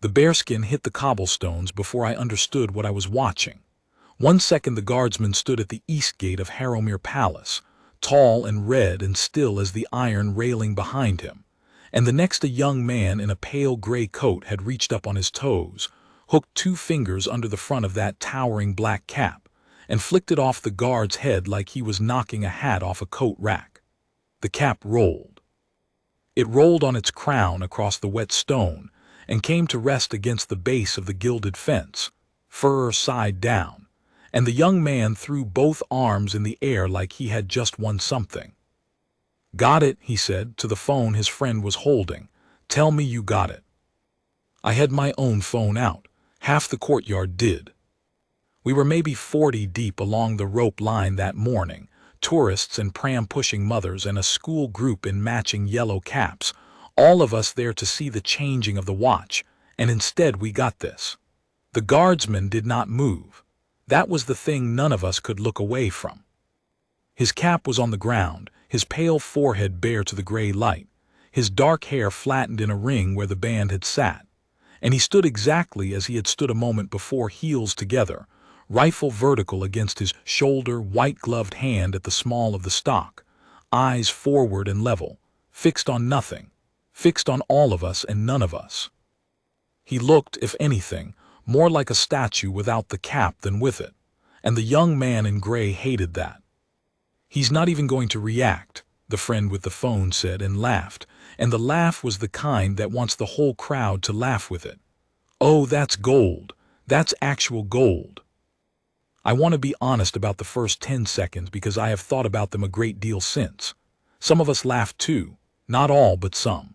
The bearskin hit the cobblestones before I understood what I was watching. 1 second the guardsman stood at the east gate of Heir Palace, tall and red and still as the iron railing behind him, and the next a young man in a pale gray coat had reached up on his toes, hooked 2 fingers under the front of that towering black cap, and flicked it off the guard's head like he was knocking a hat off a coat rack. The cap rolled. It rolled on its crown across the wet stone and came to rest against the base of the gilded fence, fur side down, and the young man threw both arms in the air like he had just won something. "Got it," he said to the phone his friend was holding. "Tell me you got it." I had my own phone out. Half the courtyard did. We were maybe 40 deep along the rope line that morning, tourists and pram-pushing mothers and a school group in matching yellow caps, all of us there to see the changing of the watch, and instead we got this. The guardsman did not move. That was the thing none of us could look away from. His cap was on the ground, his pale forehead bare to the gray light, his dark hair flattened in a ring where the band had sat, and he stood exactly as he had stood a moment before, heels together, rifle vertical against his shoulder, white-gloved hand at the small of the stock, eyes forward and level, fixed on nothing, fixed on all of us and none of us. He looked, if anything, more like a statue without the cap than with it, and the young man in gray hated that. "He's not even going to react," the friend with the phone said and laughed, and the laugh was the kind that wants the whole crowd to laugh with it. "Oh, that's gold. That's actual gold." I want to be honest about the first 10 seconds because I have thought about them a great deal since. Some of us laughed too, not all but some.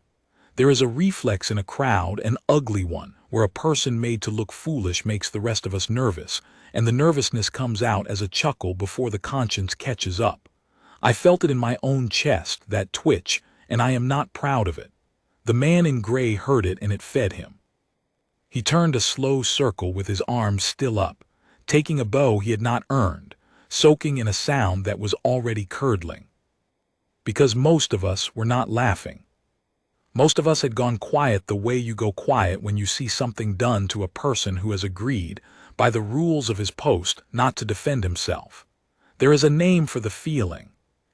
There is a reflex in a crowd, an ugly one, where a person made to look foolish makes the rest of us nervous, and the nervousness comes out as a chuckle before the conscience catches up. I felt it in my own chest, that twitch, and I am not proud of it. The man in gray heard it and it fed him. He turned a slow circle with his arms still up, taking a bow he had not earned, soaking in a sound that was already curdling. Because most of us were not laughing. Most of us had gone quiet the way you go quiet when you see something done to a person who has agreed, by the rules of his post, not to defend himself. There is a name for the feeling.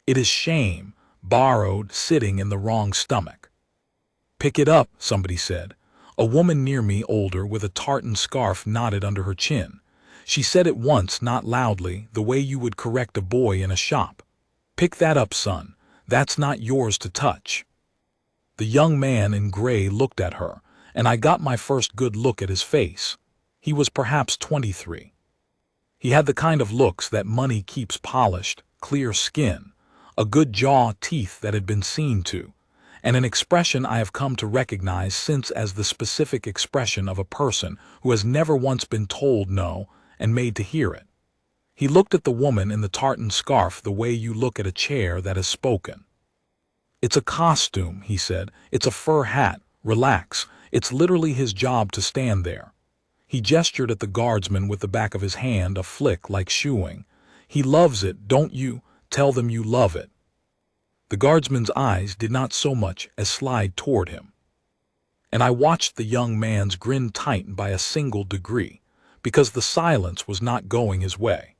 It is shame, borrowed, sitting in the wrong stomach. "Pick it up," somebody said. A woman near me, older, with a tartan scarf knotted under her chin. She said it once, not loudly, the way you would correct a boy in a shop. "Pick that up, son. That's not yours to touch." The young man in gray looked at her, and I got my first good look at his face. He was perhaps 23. He had the kind of looks that money keeps polished, clear skin, a good jaw, teeth that had been seen to, and an expression I have come to recognize since as the specific expression of a person who has never once been told no and made to hear it. He looked at the woman in the tartan scarf the way you look at a chair that has spoken. "It's a costume," he said. "It's a fur hat. Relax. It's literally his job to stand there." He gestured at the guardsman with the back of his hand, a flick like shooing. "He loves it, don't you? Tell them you love it." The guardsman's eyes did not so much as slide toward him. And I watched the young man's grin tighten by a single degree, because the silence was not going his way.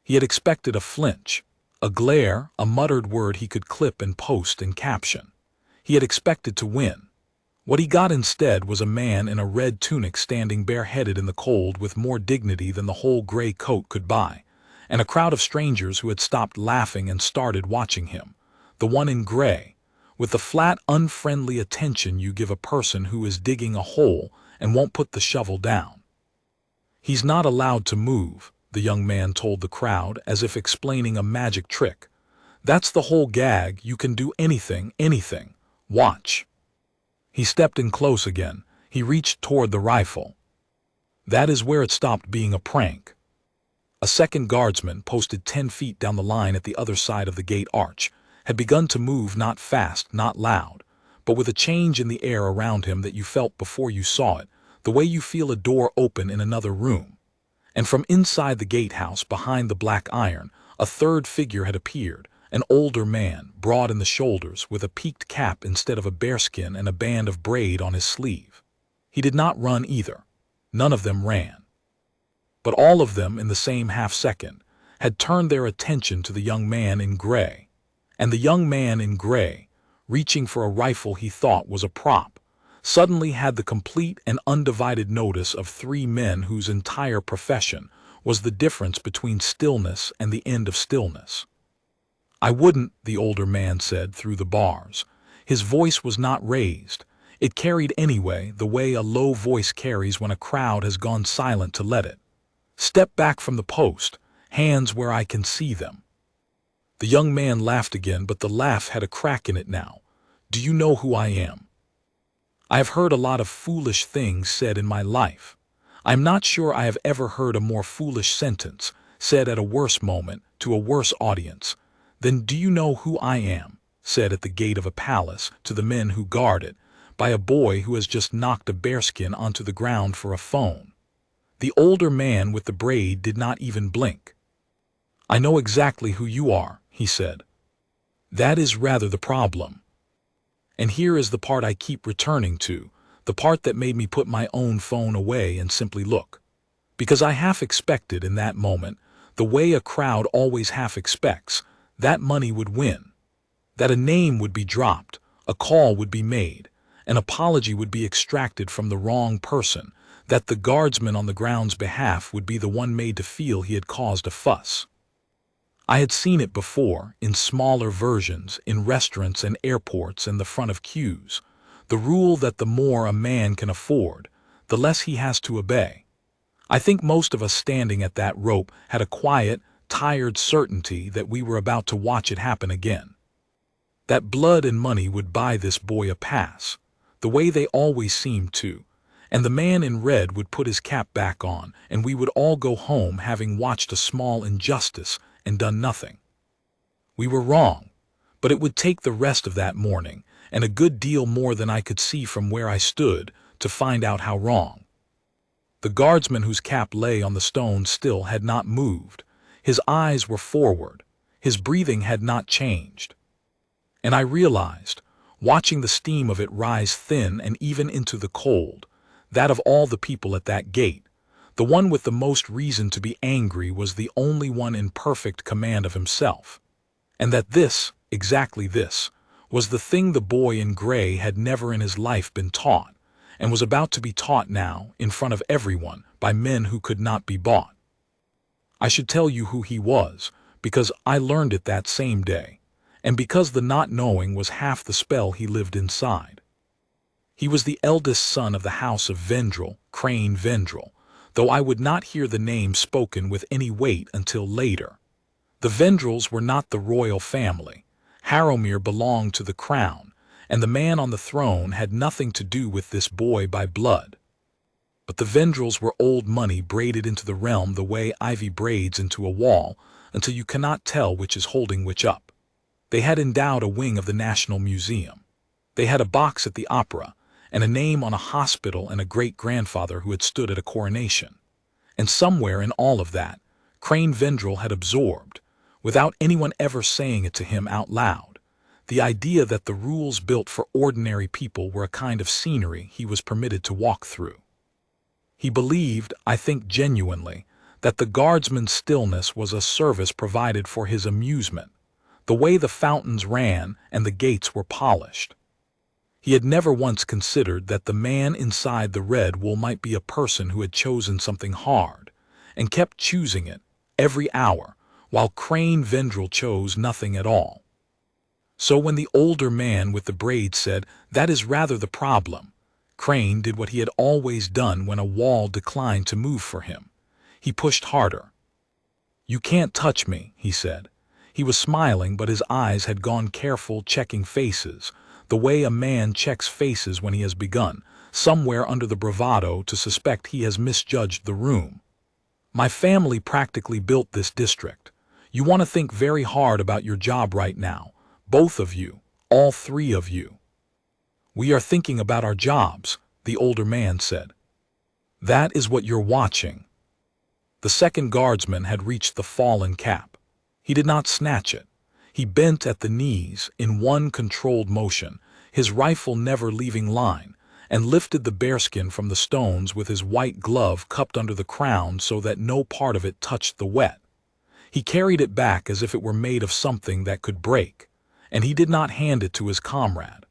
He had expected a flinch, a glare, a muttered word he could clip and post and caption. He had expected to win. What he got instead was a man in a red tunic standing bareheaded in the cold with more dignity than the whole gray coat could buy, and a crowd of strangers who had stopped laughing and started watching him, the one in gray, with the flat, unfriendly attention you give a person who is digging a hole and won't put the shovel down. "He's not allowed to move," the young man told the crowd as if explaining a magic trick. "That's the whole gag. You can do anything, anything. Watch." He stepped in close again. He reached toward the rifle. That is where it stopped being a prank. A second guardsman, posted 10 feet down the line at the other side of the gate arch, had begun to move, not fast, not loud, but with a change in the air around him that you felt before you saw it, the way you feel a door open in another room. And from inside the gatehouse, behind the black iron, a third figure had appeared, an older man, broad in the shoulders, with a peaked cap instead of a bearskin and a band of braid on his sleeve. He did not run either. None of them ran. But all of them, in the same half-second, had turned their attention to the young man in gray. And the young man in gray, reaching for a rifle he thought was a prop, suddenly had the complete and undivided notice of three men whose entire profession was the difference between stillness and the end of stillness. "I wouldn't," the older man said through the bars. His voice was not raised. It carried anyway, the way a low voice carries when a crowd has gone silent to let it. "Step back from the post, hands where I can see them." The young man laughed again, but the laugh had a crack in it now. "Do you know who I am?" "I have heard a lot of foolish things said in my life. I'm not sure I have ever heard a more foolish sentence, said at a worse moment, to a worse audience. Then do you know who I am?" said at the gate of a palace to the men who guard it, by a boy who has just knocked a bearskin onto the ground for a phone. The older man with the braid did not even blink. "I know exactly who you are," he said. "That is rather the problem. And here is the part I keep returning to, the part that made me put my own phone away and simply look. Because I half expected in that moment, the way a crowd always half expects, that money would win. That a name would be dropped, a call would be made, an apology would be extracted from the wrong person, that the guardsman on the ground's behalf would be the one made to feel he had caused a fuss. I had seen it before, in smaller versions, in restaurants and airports and the front of queues. The rule that the more a man can afford, the less he has to obey. I think most of us standing at that rope had a quiet, tired certainty that we were about to watch it happen again. That blood and money would buy this boy a pass, the way they always seemed to, and the man in red would put his cap back on, and we would all go home having watched a small injustice and done nothing. We were wrong, but it would take the rest of that morning, and a good deal more than I could see from where I stood, to find out how wrong. The guardsman whose cap lay on the stone still had not moved. His eyes were forward. His breathing had not changed. And I realized, watching the steam of it rise thin and even into the cold, that of all the people at that gate, the one with the most reason to be angry was the only one in perfect command of himself. And that this, exactly this, was the thing the boy in gray had never in his life been taught, and was about to be taught now, in front of everyone, by men who could not be bought. I should tell you who he was, because I learned it that same day, and because the not knowing was half the spell he lived inside. He was the eldest son of the house of Vendrell, Crane Vendrell, though I would not hear the name spoken with any weight until later. The Vendrells were not the royal family. Harrowmere belonged to the crown, and the man on the throne had nothing to do with this boy by blood. But the Vendrells were old money braided into the realm the way ivy braids into a wall, until you cannot tell which is holding which up. They had endowed a wing of the National Museum. They had a box at the opera, and a name on a hospital and a great-grandfather who had stood at a coronation. And somewhere in all of that, Crane Vendrell had absorbed, without anyone ever saying it to him out loud, the idea that the rules built for ordinary people were a kind of scenery he was permitted to walk through. He believed, I think genuinely, that the guardsman's stillness was a service provided for his amusement, the way the fountains ran and the gates were polished. He had never once considered that the man inside the red wool might be a person who had chosen something hard, and kept choosing it, every hour, while Crane Vendrell chose nothing at all. So when the older man with the braid said, "That is rather the problem," Crane did what he had always done when a wall declined to move for him. He pushed harder. "You can't touch me," he said. He was smiling, but his eyes had gone careful, checking faces, the way a man checks faces when he has begun, somewhere under the bravado, to suspect he has misjudged the room. "My family practically built this district. You want to think very hard about your job right now, both of you, all three of you." "We are thinking about our jobs," the older man said. "That is what you're watching." The second guardsman had reached the fallen cap. He did not snatch it. He bent at the knees in one controlled motion, his rifle never leaving line, and lifted the bearskin from the stones with his white glove cupped under the crown so that no part of it touched the wet. He carried it back as if it were made of something that could break, and he did not hand it to his comrade.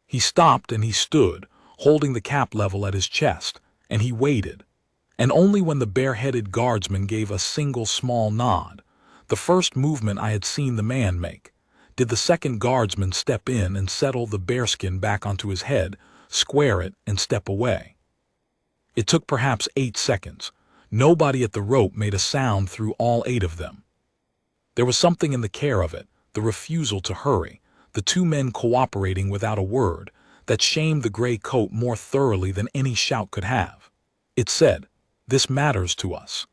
He stopped and he stood, holding the cap level at his chest, and he waited. And only when the bare-headed guardsman gave a single small nod, the first movement I had seen the man make, did the second guardsman step in and settle the bearskin back onto his head, square it, and step away. It took perhaps 8 seconds. Nobody at the rope made a sound through all 8 of them. There was something in the care of it, the refusal to hurry, the 2 men cooperating without a word, that shamed the gray coat more thoroughly than any shout could have. It said, "This matters to us.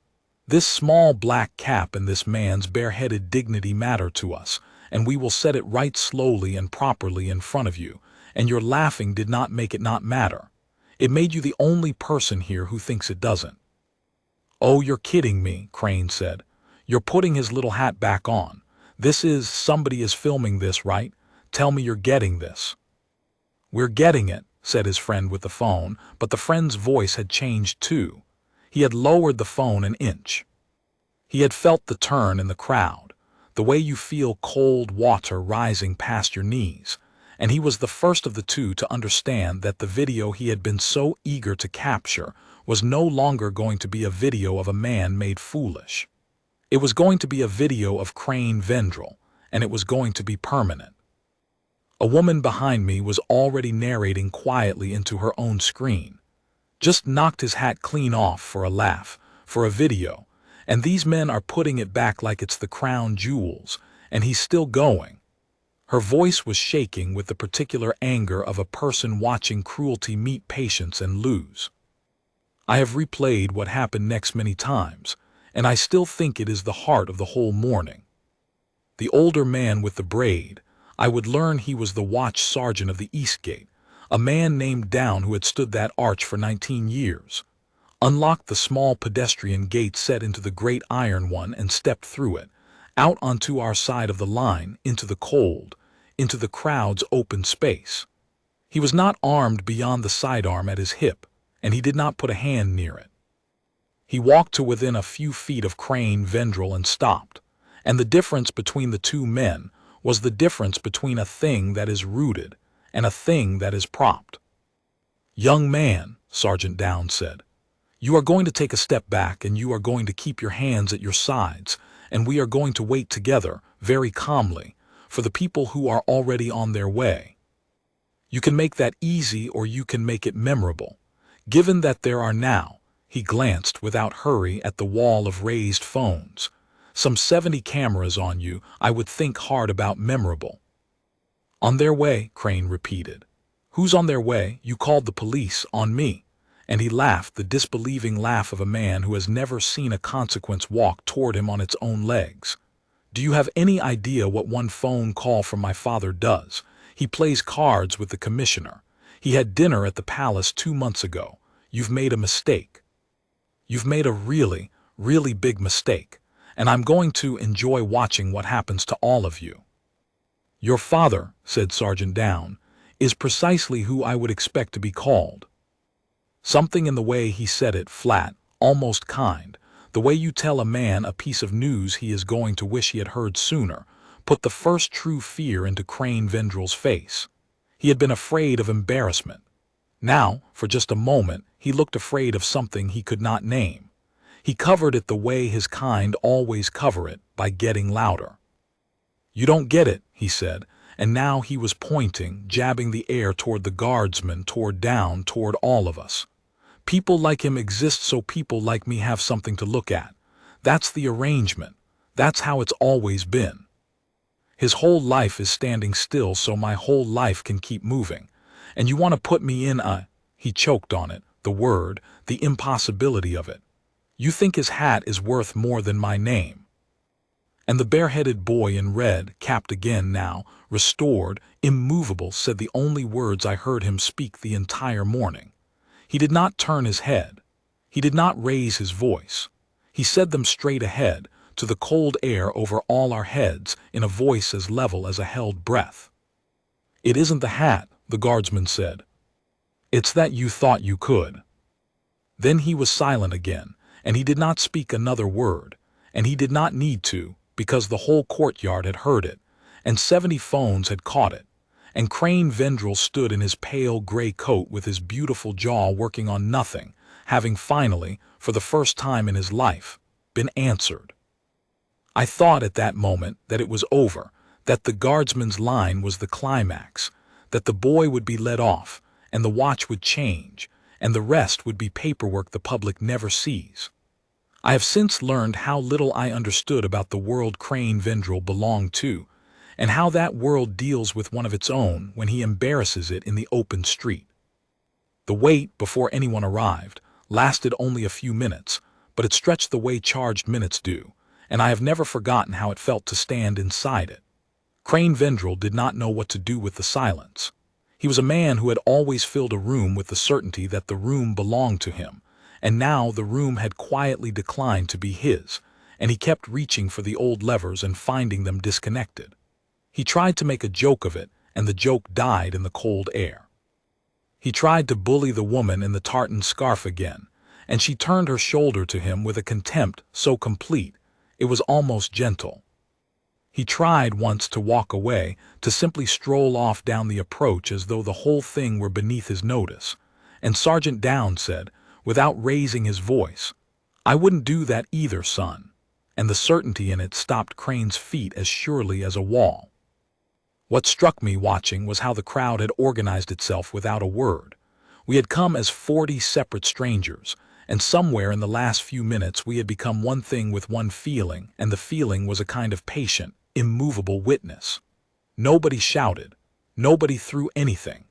This small black cap and this man's bareheaded dignity matter to us, and we will set it right slowly and properly in front of you, and your laughing did not make it not matter. It made you the only person here who thinks it doesn't." "Oh, you're kidding me," Crane said. "You're putting his little hat back on. Somebody is filming this, right? Tell me you're getting this." "We're getting it," said his friend with the phone, but the friend's voice had changed too. He had lowered the phone an inch. He had felt the turn in the crowd, the way you feel cold water rising past your knees, and he was the first of the 2 to understand that the video he had been so eager to capture was no longer going to be a video of a man made foolish. It was going to be a video of Crane Vendrell, and it was going to be permanent. A woman behind me was already narrating quietly into her own screen. "Just knocked his hat clean off for a laugh, for a video, and these men are putting it back like it's the crown jewels, and he's still going." Her voice was shaking with the particular anger of a person watching cruelty meet patience and lose. I have replayed what happened next many times, and I still think it is the heart of the whole morning. The older man with the braid, I would learn he was the watch sergeant of the East Gate, a man named Down who had stood that arch for 19 years, unlocked the small pedestrian gate set into the great iron one and stepped through it, out onto our side of the line, into the cold, into the crowd's open space. He was not armed beyond the sidearm at his hip, and he did not put a hand near it. He walked to within a few feet of Crane Vendrell and stopped, and the difference between the 2 men was the difference between a thing that is rooted and a thing that is propped. "Young man," Sergeant Down said, "you are going to take a step back and you are going to keep your hands at your sides, and we are going to wait together, very calmly, for the people who are already on their way. You can make that easy or you can make it memorable. Given that there are now," he glanced without hurry at the wall of raised phones, "some 70 cameras on you, I would think hard about memorable." "On their way," Crane repeated. "Who's on their way? You called the police on me." And he laughed, the disbelieving laugh of a man who has never seen a consequence walk toward him on its own legs. "Do you have any idea what one phone call from my father does? He plays cards with the commissioner. He had dinner at the palace 2 months ago. You've made a mistake. You've made a really, really big mistake, and I'm going to enjoy watching what happens to all of you." "Your father," said Sergeant Down, "is precisely who I would expect to be called." Something in the way he said it, flat, almost kind, the way you tell a man a piece of news he is going to wish he had heard sooner, put the first true fear into Crane Vendrell's face. He had been afraid of embarrassment. Now, for just a moment, he looked afraid of something he could not name. He covered it the way his kind always cover it, by getting louder. "You don't get it," he said, and now he was pointing, jabbing the air toward the guardsmen, toward Down, toward all of us. "People like him exist so people like me have something to look at. That's the arrangement. That's how it's always been. His whole life is standing still so my whole life can keep moving. And you want to put me in a—" he choked on it, the word, the impossibility of it. "You think his hat is worth more than my name." And the bareheaded boy in red, capped again now, restored, immovable, said the only words I heard him speak the entire morning. He did not turn his head. He did not raise his voice. He said them straight ahead, to the cold air over all our heads, in a voice as level as a held breath. "It isn't the hat," the guardsman said. It's that you thought you could." Then he was silent again, and he did not speak another word, and he did not need to, because the whole courtyard had heard it, and 70 phones had caught it, and Crane Vendrell stood in his pale gray coat with his beautiful jaw working on nothing, having finally, for the first time in his life, been answered. I thought at that moment that it was over, that the guardsman's line was the climax, that the boy would be let off, and the watch would change, and the rest would be paperwork the public never sees. I have since learned how little I understood about the world Crane Vendrell belonged to, and how that world deals with one of its own when he embarrasses it in the open street. The wait, before anyone arrived, lasted only a few minutes, but it stretched the way charged minutes do, and I have never forgotten how it felt to stand inside it. Crane Vendrell did not know what to do with the silence. He was a man who had always filled a room with the certainty that the room belonged to him, and now the room had quietly declined to be his, and he kept reaching for the old levers and finding them disconnected. He tried to make a joke of it, and the joke died in the cold air. He tried to bully the woman in the tartan scarf again, and she turned her shoulder to him with a contempt so complete it was almost gentle. He tried once to walk away, to simply stroll off down the approach as though the whole thing were beneath his notice, and Sergeant Downs said, without raising his voice, "I wouldn't do that either, son," and the certainty in it stopped Crane's feet as surely as a wall. What struck me watching was how the crowd had organized itself without a word. We had come as 40 separate strangers, and somewhere in the last few minutes we had become one thing with one feeling, and the feeling was a kind of patient, immovable witness. Nobody shouted. Nobody threw anything.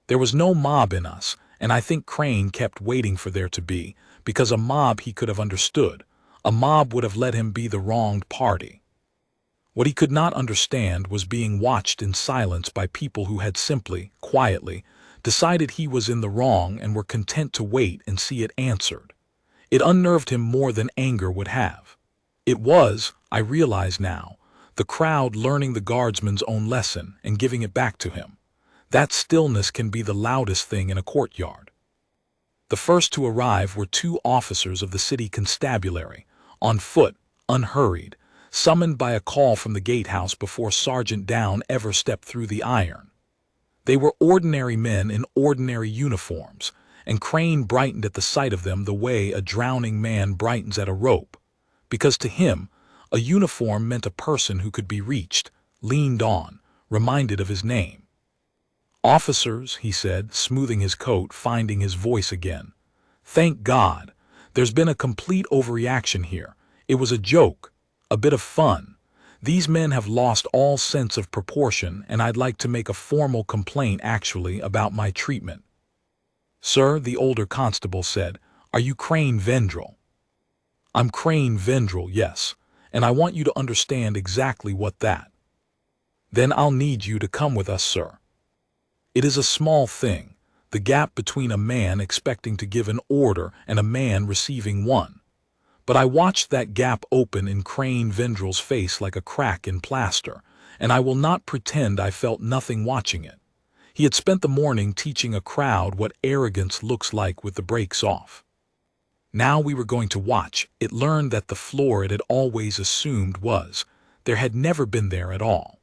There was no mob in us, and I think Crane kept waiting for there to be, because a mob he could have understood. A mob would have let him be the wronged party. What he could not understand was being watched in silence by people who had simply, quietly, decided he was in the wrong and were content to wait and see it answered. It unnerved him more than anger would have. It was, I realize now, the crowd learning the guardsman's own lesson and giving it back to him. That stillness can be the loudest thing in a courtyard. The first to arrive were 2 officers of the city constabulary, on foot, unhurried, summoned by a call from the gatehouse before Sergeant Down ever stepped through the iron. They were ordinary men in ordinary uniforms, and Crane brightened at the sight of them the way a drowning man brightens at a rope, because to him, a uniform meant a person who could be reached, leaned on, reminded of his name. "Officers," he said, smoothing his coat, finding his voice again. "Thank God. There's been a complete overreaction here. It was a joke, a bit of fun. These men have lost all sense of proportion, and I'd like to make a formal complaint actually about my treatment." "Sir," the older constable said, "are you Crane Vendrell?" "I'm Crane Vendrell, yes, and I want you to understand exactly what that." "Then I'll need you to come with us, sir." It is a small thing, the gap between a man expecting to give an order and a man receiving one. But I watched that gap open in Crane Vendrell's face like a crack in plaster, and I will not pretend I felt nothing watching it. He had spent the morning teaching a crowd what arrogance looks like with the brakes off. Now we were going to watch. It learned that the floor it had always assumed was. There had never been there at all.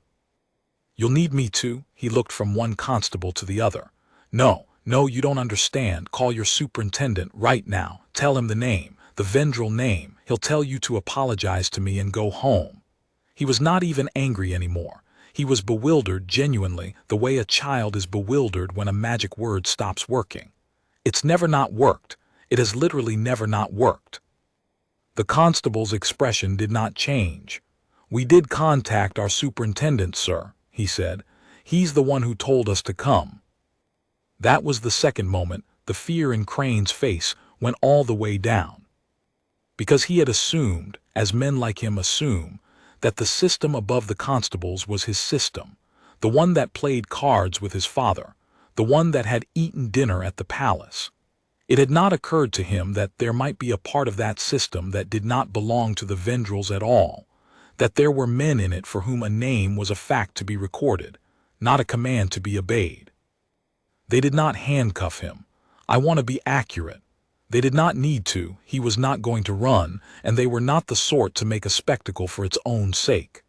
"You'll need me to," he looked from one constable to the other. No, you don't understand. Call your superintendent right now. Tell him the name. The Vendrell name. He'll tell you to apologize to me and go home." He was not even angry anymore. He was bewildered, genuinely, the way a child is bewildered when a magic word stops working. It's never not worked. It has literally never not worked. The constable's expression did not change. "We did contact our superintendent, sir," he said. "He's the one who told us to come." That was the second moment. The fear in Crane's face went all the way down. Because he had assumed, as men like him assume, that the system above the constables was his system, the one that played cards with his father, the one that had eaten dinner at the palace. It had not occurred to him that there might be a part of that system that did not belong to the Vendrells at all, that there were men in it for whom a name was a fact to be recorded, not a command to be obeyed. They did not handcuff him, I want to be accurate. They did not need to, he was not going to run, and they were not the sort to make a spectacle for its own sake.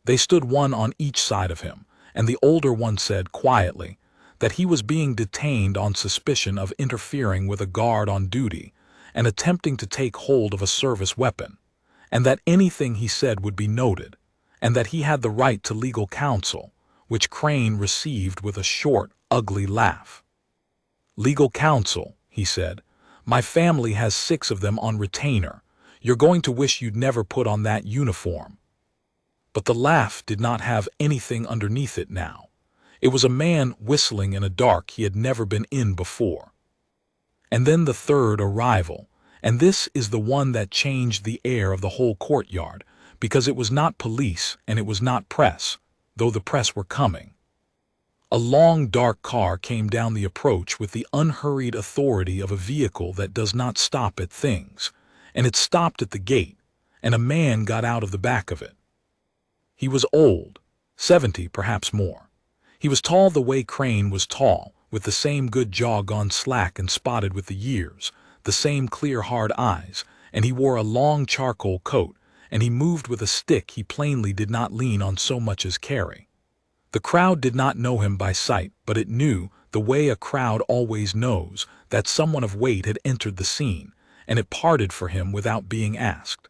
They stood one on each side of him, and the older one said quietly that he was being detained on suspicion of interfering with a guard on duty and attempting to take hold of a service weapon, and that anything he said would be noted, and that he had the right to legal counsel, which Crane received with a short, ugly laugh. "Legal counsel," he said. "My family has 6 of them on retainer. You're going to wish you'd never put on that uniform." But the laugh did not have anything underneath it now. It was a man whistling in a dark he had never been in before. And then the third arrival, and this is the one that changed the air of the whole courtyard, because it was not police and it was not press, though the press were coming. A long dark car came down the approach with the unhurried authority of a vehicle that does not stop at things, and it stopped at the gate, and a man got out of the back of it. He was old, 70 perhaps more. He was tall the way Crane was tall, with the same good jaw gone slack and spotted with the years, the same clear hard eyes, and he wore a long charcoal coat, and he moved with a stick he plainly did not lean on so much as carry. The crowd did not know him by sight, but it knew, the way a crowd always knows, that someone of weight had entered the scene, and it parted for him without being asked.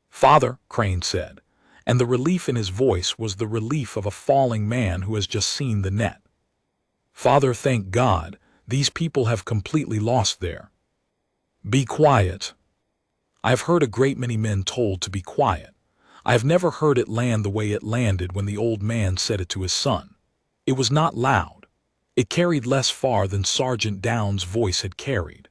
"Father," Crane said, and the relief in his voice was the relief of a falling man who has just seen the net. "Father, thank God, these people have completely lost their—" "Be quiet." I have heard a great many men told to be quiet. I have never heard it land the way it landed when the old man said it to his son. It was not loud. It carried less far than Sergeant Downes' voice had carried.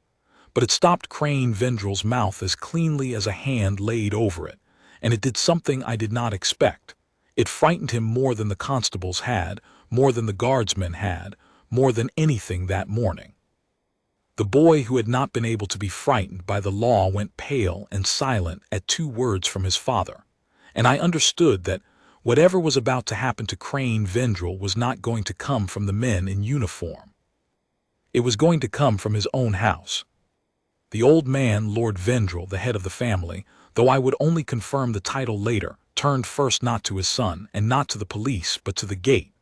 But it stopped Crane Vendrell's mouth as cleanly as a hand laid over it, and it did something I did not expect. It frightened him more than the constables had, more than the guardsmen had, more than anything that morning. The boy who had not been able to be frightened by the law went pale and silent at 2 words from his father, and I understood that whatever was about to happen to Crane Vendrell was not going to come from the men in uniform. It was going to come from his own house. The old man, Lord Vendrell, the head of the family, though I would only confirm the title later, turned first not to his son and not to the police but to the gate.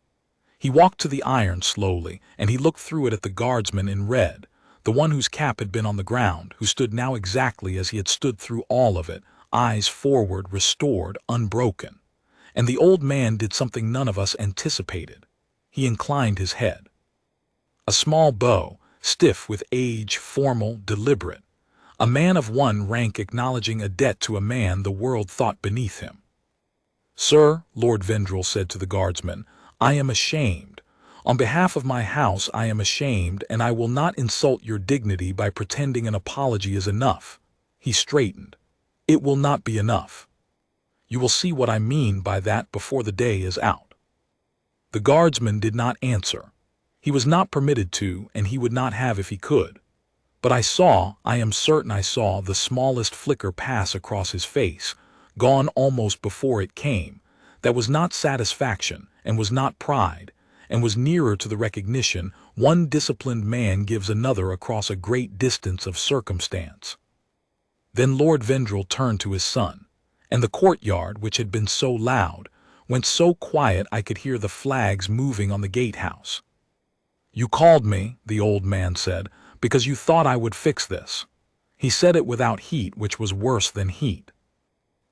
He walked to the iron slowly, and he looked through it at the guardsman in red, the one whose cap had been on the ground, who stood now exactly as he had stood through all of it, eyes forward, restored, unbroken. And the old man did something none of us anticipated. He inclined his head. A small bow, stiff with age, formal, deliberate. A man of 1 rank acknowledging a debt to a man the world thought beneath him. "Sir," Lord Vendrell said to the guardsman, "I am ashamed. On behalf of my house I am ashamed, and I will not insult your dignity by pretending an apology is enough." He straightened. "It will not be enough. You will see what I mean by that before the day is out." The guardsman did not answer. He was not permitted to, and he would not have if he could. But I am certain I saw the smallest flicker pass across his face, gone almost before it came. That was not satisfaction, and was not pride, and was nearer to the recognition one disciplined man gives another across a great distance of circumstance. Then Lord Vendrell turned to his son, and the courtyard, which had been so loud, went so quiet I could hear the flags moving on the gatehouse. "You called me," the old man said, "because you thought I would fix this." He said it without heat, which was worse than heat.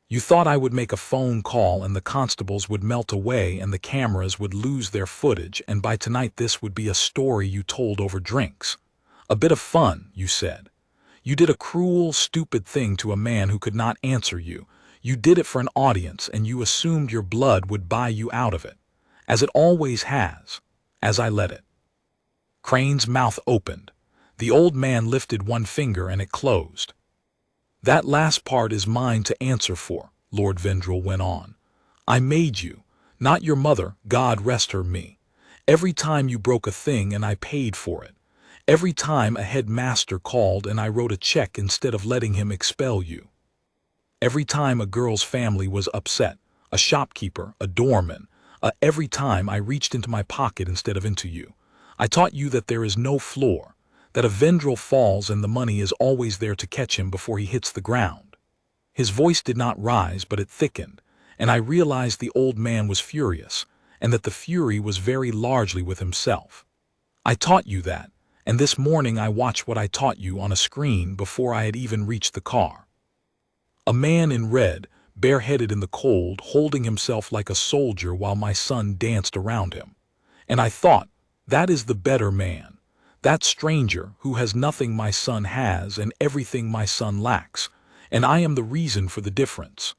"You thought I would make a phone call and the constables would melt away and the cameras would lose their footage, and by tonight this would be a story you told over drinks. A bit of fun, you said. You did a cruel, stupid thing to a man who could not answer you. You did it for an audience, and you assumed your blood would buy you out of it, as it always has, as I let it." Crane's mouth opened. The old man lifted 1 finger and it closed. "That last part is mine to answer for," Lord Vendrell went on. "I made you, not your mother, God rest her me. Every time you broke a thing and I paid for it. Every time a headmaster called and I wrote a check instead of letting him expel you. Every time a girl's family was upset, a shopkeeper, a doorman, every time I reached into my pocket instead of into you. I taught you that there is no floor, that a Vendrel falls and the money is always there to catch him before he hits the ground. His voice did not rise, but it thickened, and I realized the old man was furious, and that the fury was very largely with himself. I taught you that, and this morning I watched what I taught you on a screen before I had even reached the car. A man in red, bareheaded in the cold, holding himself like a soldier while my son danced around him. And I thought, that is the better man. That stranger who has nothing my son has and everything my son lacks, and I am the reason for the difference.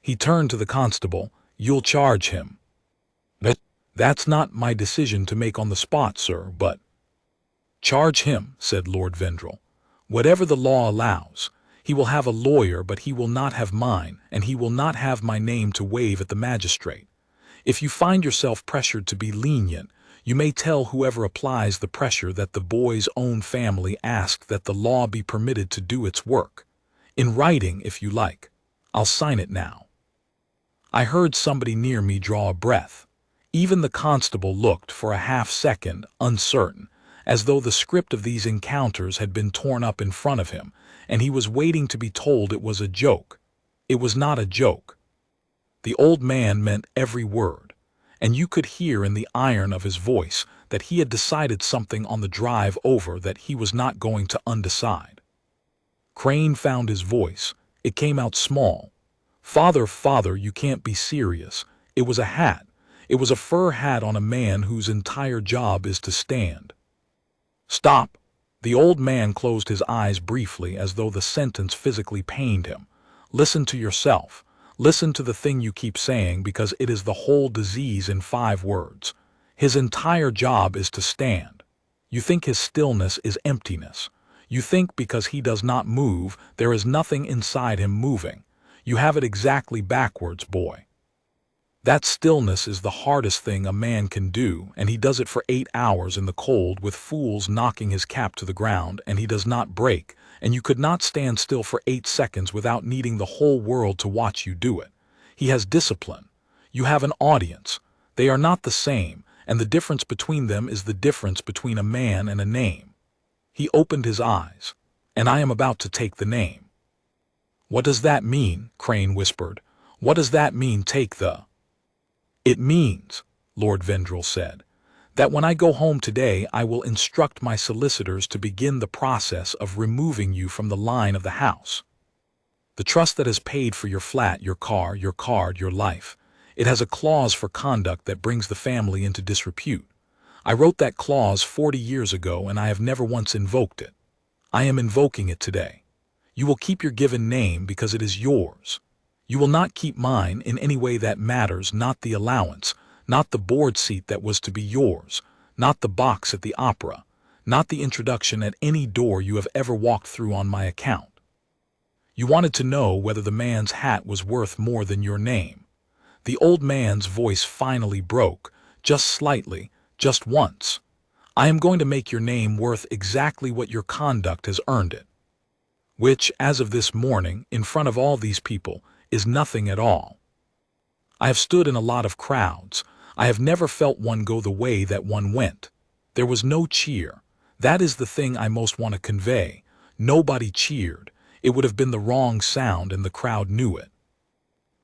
He turned to the constable. You'll charge him. That's not my decision to make on the spot, sir, but... Charge him, said Lord Vendrel. Whatever the law allows. He will have a lawyer, but he will not have mine, and he will not have my name to wave at the magistrate. If you find yourself pressured to be lenient, you may tell whoever applies the pressure that the boy's own family asked that the law be permitted to do its work. In writing, if you like. I'll sign it now. I heard somebody near me draw a breath. Even the constable looked for a half-second, uncertain, as though the script of these encounters had been torn up in front of him, and he was waiting to be told it was a joke. It was not a joke. The old man meant every word, and you could hear in the iron of his voice that he had decided something on the drive over that he was not going to undecide. Crane found his voice. It came out small. Father, you can't be serious. It was a hat. It was a fur hat on a man whose entire job is to stand. Stop. The old man closed his eyes briefly as though the sentence physically pained him. Listen to yourself. Listen to the thing you keep saying, because it is the whole disease in 5 words. His entire job is to stand. You think his stillness is emptiness. You think because he does not move, there is nothing inside him moving. You have it exactly backwards, boy. That stillness is the hardest thing a man can do, and he does it for 8 hours in the cold with fools knocking his cap to the ground, and he does not break, and you could not stand still for 8 seconds without needing the whole world to watch you do it. He has discipline. You have an audience. They are not the same, and the difference between them is the difference between a man and a name. He opened his eyes. And I am about to take the name. What does that mean? Crane whispered. What does that mean, take the... It means, Lord Vendrel said, that when I go home today I will instruct my solicitors to begin the process of removing you from the line of the house. The trust that has paid for your flat, your car, your card, your life, it has a clause for conduct that brings the family into disrepute. I wrote that clause 40 years ago and I have never once invoked it. I am invoking it today. You will keep your given name because it is yours. You will not keep mine in any way that matters, not the allowance, not the board seat that was to be yours, not the box at the opera, not the introduction at any door you have ever walked through on my account. You wanted to know whether the man's hat was worth more than your name. The old man's voice finally broke, just slightly, just once. I am going to make your name worth exactly what your conduct has earned it. Which, as of this morning, in front of all these people, is nothing at all. I have stood in a lot of crowds. I have never felt one go the way that one went. There was no cheer. That is the thing I most want to convey. Nobody cheered. It would have been the wrong sound and the crowd knew it.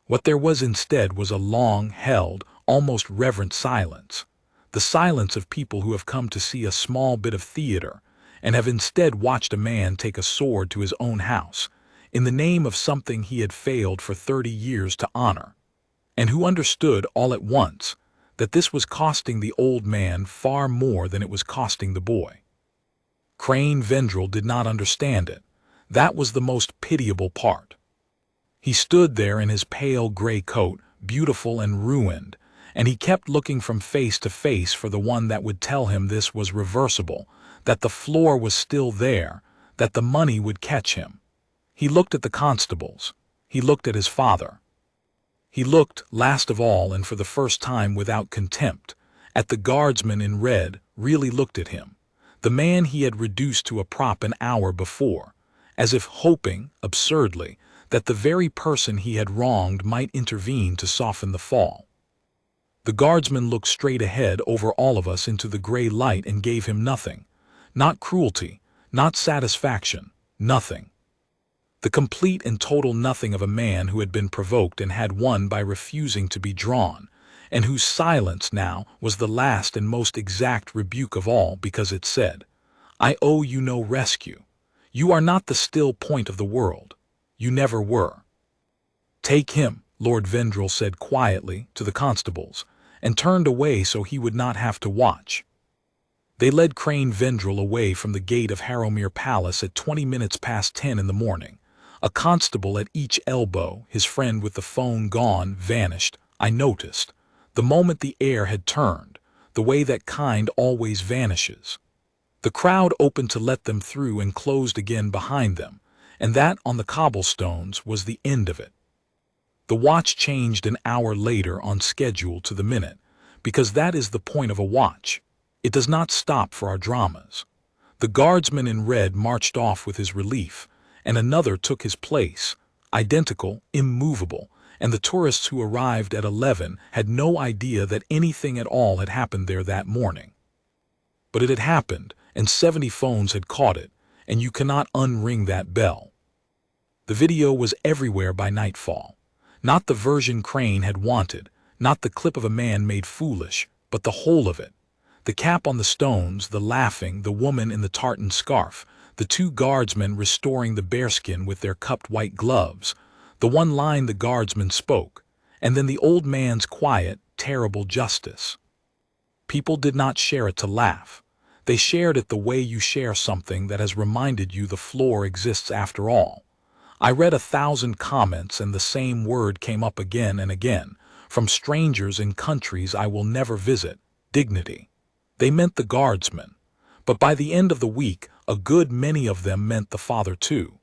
What there was instead was a long-held, almost reverent silence. The silence of people who have come to see a small bit of theater and have instead watched a man take a sword to his own house, in the name of something he had failed for 30 years to honor, and who understood all at once that this was costing the old man far more than it was costing the boy. Crane Vendrel did not understand it. That was the most pitiable part. He stood there in his pale gray coat, beautiful and ruined, and he kept looking from face to face for the one that would tell him this was reversible, that the floor was still there, that the money would catch him. He looked at the constables. He looked at his father. He looked, last of all and for the first time without contempt, at the guardsman in red, really looked at him, the man he had reduced to a prop an hour before, as if hoping, absurdly, that the very person he had wronged might intervene to soften the fall. The guardsman looked straight ahead over all of us into the gray light and gave him nothing. Not cruelty, not satisfaction, nothing. The complete and total nothing of a man who had been provoked and had won by refusing to be drawn, and whose silence now was the last and most exact rebuke of all, because it said, "I owe you no rescue. You are not the still point of the world. You never were." "Take him," Lord Vendrell said quietly to the constables, and turned away so he would not have to watch. They led Crane Vendrell away from the gate of Harrowmere Palace at 20 minutes past 10 in the morning. A constable at each elbow, his friend with the phone gone, vanished, I noticed, the moment the air had turned, the way that kind always vanishes. The crowd opened to let them through and closed again behind them, and that on the cobblestones was the end of it. The watch changed an hour later on schedule to the minute, because that is the point of a watch. It does not stop for our dramas. The guardsman in red marched off with his relief, and another took his place, identical, immovable, and the tourists who arrived at 11 had no idea that anything at all had happened there that morning. But it had happened, and 70 phones had caught it, and you cannot unring that bell. The video was everywhere by nightfall. Not the version Crane had wanted, not the clip of a man made foolish, but the whole of it. The cap on the stones, the laughing, the woman in the tartan scarf, the two guardsmen restoring the bearskin with their cupped white gloves, the one line the guardsman spoke, and then the old man's quiet, terrible justice. People did not share it to laugh. They shared it the way you share something that has reminded you the floor exists after all. I read 1,000 comments and the same word came up again and again, from strangers in countries I will never visit, dignity. They meant the guardsmen, but by the end of the week, a good many of them meant the father too.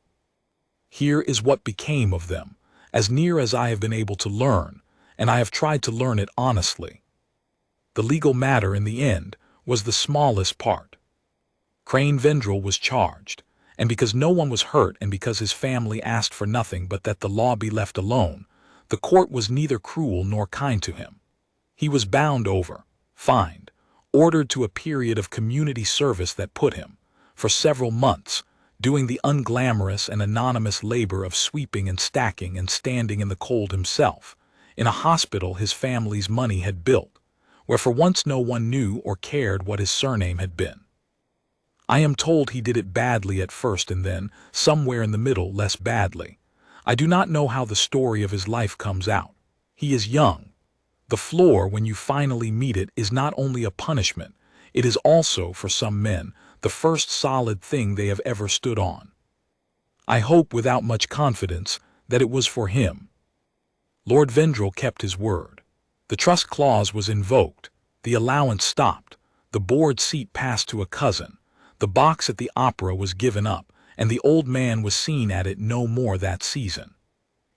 Here is what became of them, as near as I have been able to learn, and I have tried to learn it honestly. The legal matter in the end was the smallest part. Crane Vendrell was charged, and because no one was hurt and because his family asked for nothing but that the law be left alone, the court was neither cruel nor kind to him. He was bound over, fined, ordered to a period of community service that put him, for several months, doing the unglamorous and anonymous labor of sweeping and stacking and standing in the cold himself, in a hospital his family's money had built, where for once no one knew or cared what his surname had been. I am told he did it badly at first and then, somewhere in the middle, less badly. I do not know how the story of his life comes out. He is young. The floor, when you finally meet it, is not only a punishment, it is also, for some men, the first solid thing they have ever stood on. I hope, without much confidence, that it was for him. Lord Vendrell kept his word. The trust clause was invoked, the allowance stopped, the board seat passed to a cousin, the box at the opera was given up, and the old man was seen at it no more that season.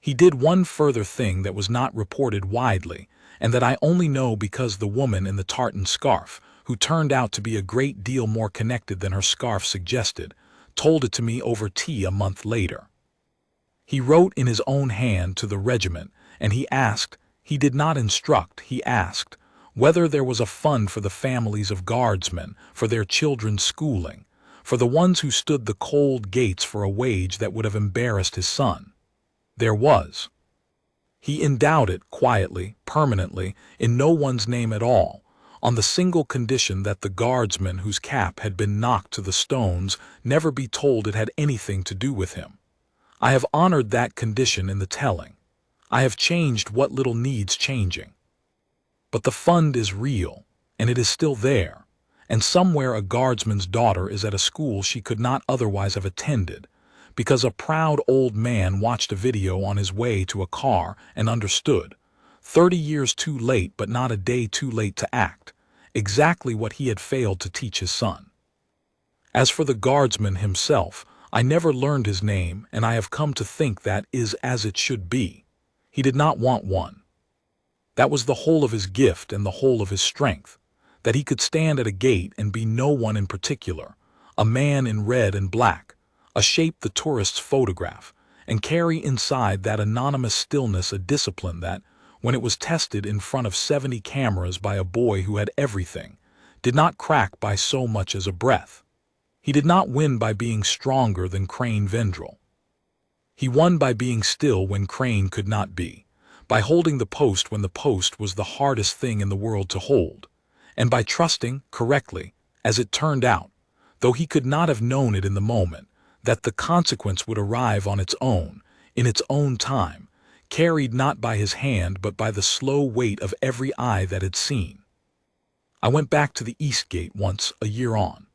He did one further thing that was not reported widely, and that I only know because the woman in the tartan scarf, who turned out to be a great deal more connected than her scarf suggested, told it to me over tea a month later. He wrote in his own hand to the regiment, and he did not instruct, he asked, whether there was a fund for the families of guardsmen, for their children's schooling, for the ones who stood the cold gates for a wage that would have embarrassed his son. There was. He endowed it quietly, permanently, in no one's name at all, on the single condition that the guardsman whose cap had been knocked to the stones never be told it had anything to do with him. I have honored that condition in the telling. I have changed what little needs changing. But the fund is real, and it is still there, and somewhere a guardsman's daughter is at a school she could not otherwise have attended, because a proud old man watched a video on his way to a car and understood, 30 years too late but not a day too late to act, exactly what he had failed to teach his son. As for the guardsman himself, I never learned his name, and I have come to think that is as it should be. He did not want one. That was the whole of his gift and the whole of his strength, that he could stand at a gate and be no one in particular, a man in red and black, a shape the tourists photograph, and carry inside that anonymous stillness a discipline that, when it was tested in front of 70 cameras by a boy who had everything, did not crack by so much as a breath. He did not win by being stronger than Crane Vendrell. He won by being still when Crane could not be, by holding the post when the post was the hardest thing in the world to hold, and by trusting, correctly, as it turned out, though he could not have known it in the moment, that the consequence would arrive on its own, in its own time, carried not by his hand but by the slow weight of every eye that had seen. I went back to the East Gate once, a year on.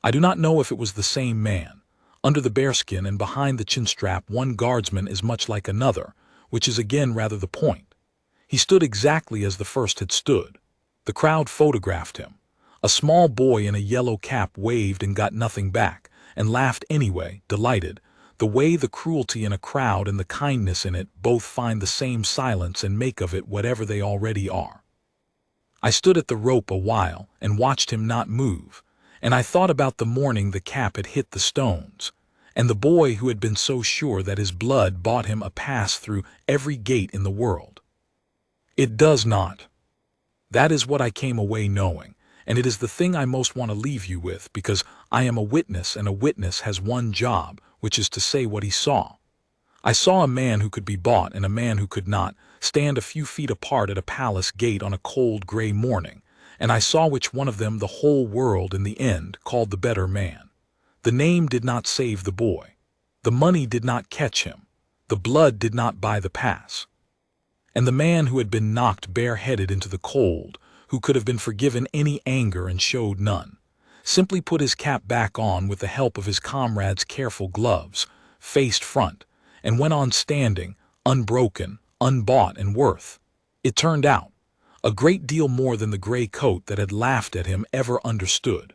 I do not know if it was the same man. Under the bearskin and behind the chinstrap, one guardsman is much like another, which is again rather the point. He stood exactly as the first had stood. The crowd photographed him. A small boy in a yellow cap waved and got nothing back, and laughed anyway, delighted, the way the cruelty in a crowd and the kindness in it both find the same silence and make of it whatever they already are. I stood at the rope a while and watched him not move, and I thought about the morning the cap had hit the stones, and the boy who had been so sure that his blood bought him a pass through every gate in the world. It does not. That is what I came away knowing, and it is the thing I most want to leave you with, because I am a witness, and a witness has one job, which is to say what he saw. I saw a man who could be bought and a man who could not stand a few feet apart at a palace gate on a cold gray morning, and I saw which one of them the whole world in the end called the better man. The name did not save the boy. The money did not catch him. The blood did not buy the pass. And the man who had been knocked bareheaded into the cold, who could have been forgiven any anger and showed none, simply put his cap back on with the help of his comrade's careful gloves, faced front, and went on standing, unbroken, unbought and worth, it turned out, a great deal more than the gray coat that had laughed at him ever understood.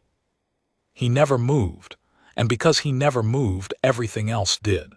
He never moved, and because he never moved, everything else did.